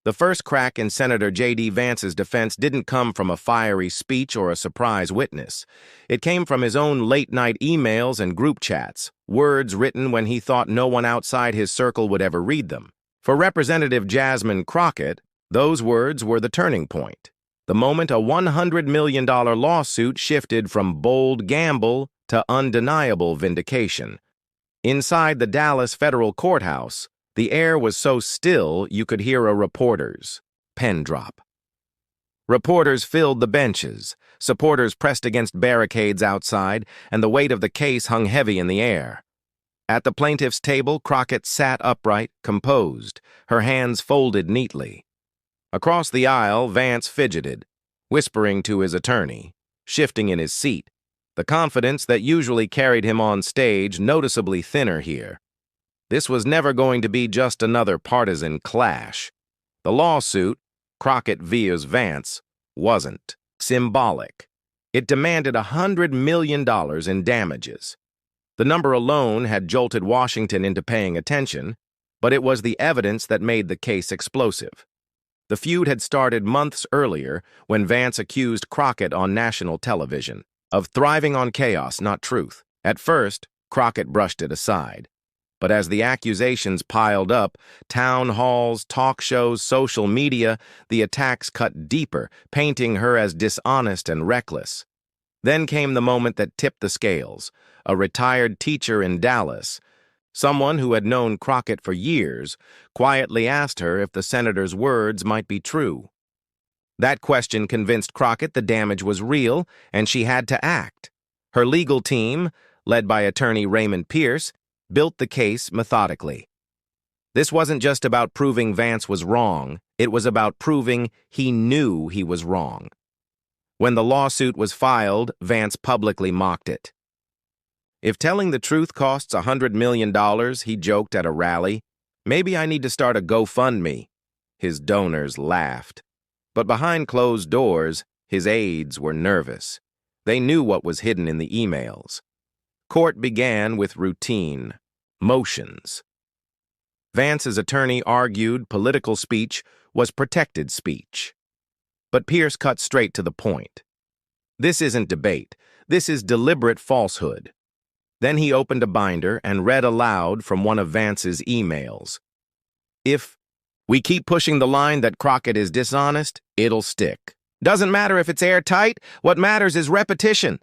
The first crack in Senator J.D. Vance's defense didn't come from a fiery speech or a surprise witness. It came from his own late-night emails and group chats, words written when he thought no one outside his circle would ever read them. For Representative Jasmine Crockett, those words were the turning point. The moment a $100 million lawsuit shifted from bold gamble to undeniable vindication. Inside the Dallas federal courthouse, the air was so still you could hear a reporter's pen drop. Reporters filled the benches, supporters pressed against barricades outside, and the weight of the case hung heavy in the air. At the plaintiff's table, Crockett sat upright, composed, her hands folded neatly. Across the aisle, Vance fidgeted, whispering to his attorney, shifting in his seat, the confidence that usually carried him on stage noticeably thinner here. This was never going to be just another partisan clash. The lawsuit, Crockett vs. Vance, wasn't symbolic. It demanded $100 million in damages. The number alone had jolted Washington into paying attention, but it was the evidence that made the case explosive. The feud had started months earlier when Vance accused Crockett on national television of thriving on chaos, not truth. At first, Crockett brushed it aside. But as the accusations piled up, town halls, talk shows, social media, the attacks cut deeper, painting her as dishonest and reckless. Then came the moment that tipped the scales. A retired teacher in Dallas, someone who had known Crockett for years, quietly asked her if the senator's words might be true. That question convinced Crockett the damage was real, and she had to act. Her legal team, led by attorney Raymond Pierce, built the case methodically. This wasn't just about proving Vance was wrong, it was about proving he knew he was wrong. When the lawsuit was filed, Vance publicly mocked it. If telling the truth costs $100 million, he joked at a rally, maybe I need to start a GoFundMe. His donors laughed. But behind closed doors, his aides were nervous. They knew what was hidden in the emails. Court began with routine motions. Vance's attorney argued political speech was protected speech. But Pierce cut straight to the point. This isn't debate. This is deliberate falsehood. Then he opened a binder and read aloud from one of Vance's emails. If we keep pushing the line that Crockett is dishonest, it'll stick. Doesn't matter if it's airtight. What matters is repetition.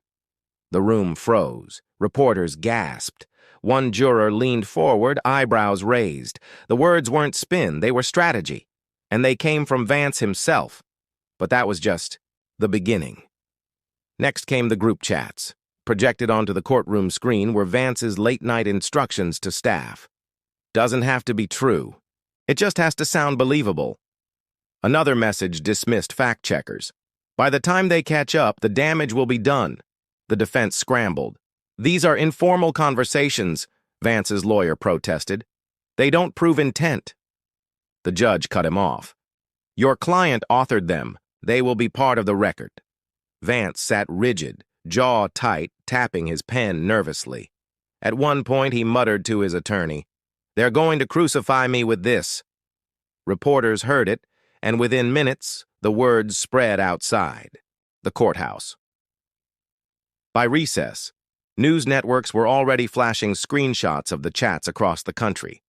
The room froze. Reporters gasped. One juror leaned forward, eyebrows raised. The words weren't spin, they were strategy. And they came from Vance himself. But that was just the beginning. Next came the group chats. Projected onto the courtroom screen were Vance's late-night instructions to staff. Doesn't have to be true. It just has to sound believable. Another message dismissed fact-checkers. By the time they catch up, the damage will be done. The defense scrambled. These are informal conversations, Vance's lawyer protested. They don't prove intent. The judge cut him off. Your client authored them. They will be part of the record. Vance sat rigid, jaw tight, tapping his pen nervously. At one point, he muttered to his attorney, "They're going to crucify me with this." Reporters heard it, and within minutes, the words spread outside the courthouse. By recess, news networks were already flashing screenshots of the chats across the country.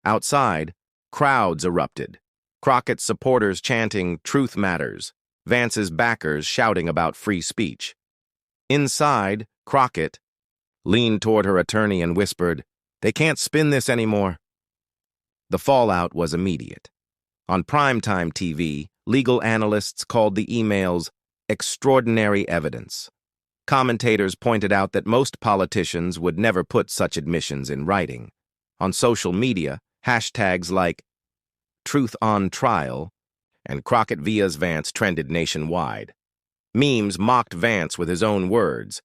Outside, crowds erupted. Crockett's supporters chanting, "Truth matters," Vance's backers shouting about free speech. Inside, Crockett leaned toward her attorney and whispered, "They can't spin this anymore." The fallout was immediate. On primetime TV, legal analysts called the emails extraordinary evidence. Commentators pointed out that most politicians would never put such admissions in writing. On social media, hashtags like "Truth on Trial" and "Crockett vs. Vance" trended nationwide. Memes mocked Vance with his own words.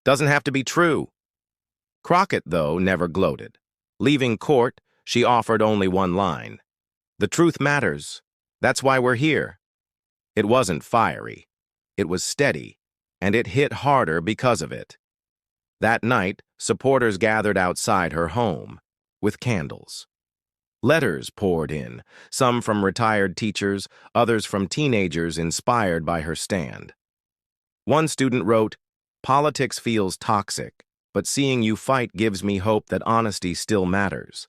Doesn't have to be true. Crockett, though, never gloated. Leaving court, she offered only one line. The truth matters. That's why we're here. It wasn't fiery. It was steady, and it hit harder because of it. That night, supporters gathered outside her home with candles. Letters poured in, some from retired teachers, others from teenagers inspired by her stand. One student wrote, "Politics feels toxic, but seeing you fight gives me hope that honesty still matters."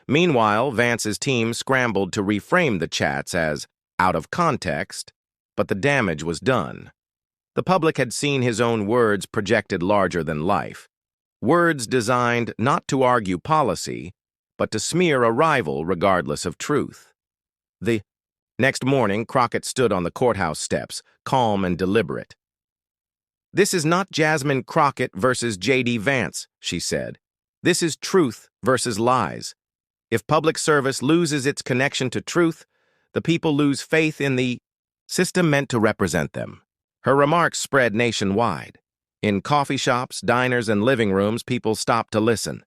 Meanwhile, Vance's team scrambled to reframe the chats as out of context, but the damage was done. The public had seen his own words projected larger than life. Words designed not to argue policy, but to smear a rival regardless of truth. The next morning, Crockett stood on the courthouse steps, calm and deliberate. "This is not Jasmine Crockett versus J.D. Vance," she said. "This is truth versus lies. If public service loses its connection to truth, the people lose faith in the system meant to represent them." Her remarks spread nationwide. In coffee shops, diners, and living rooms, people stopped to listen.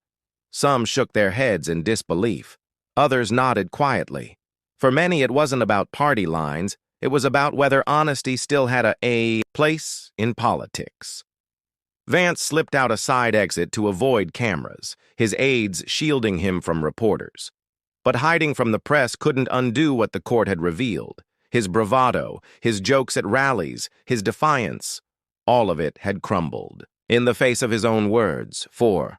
Some shook their heads in disbelief. Others nodded quietly. For many, it wasn't about party lines. It was about whether honesty still had a place in politics. Vance slipped out a side exit to avoid cameras, his aides shielding him from reporters. But hiding from the press couldn't undo what the court had revealed. His bravado, his jokes at rallies, his defiance, all of it had crumbled in the face of his own words. For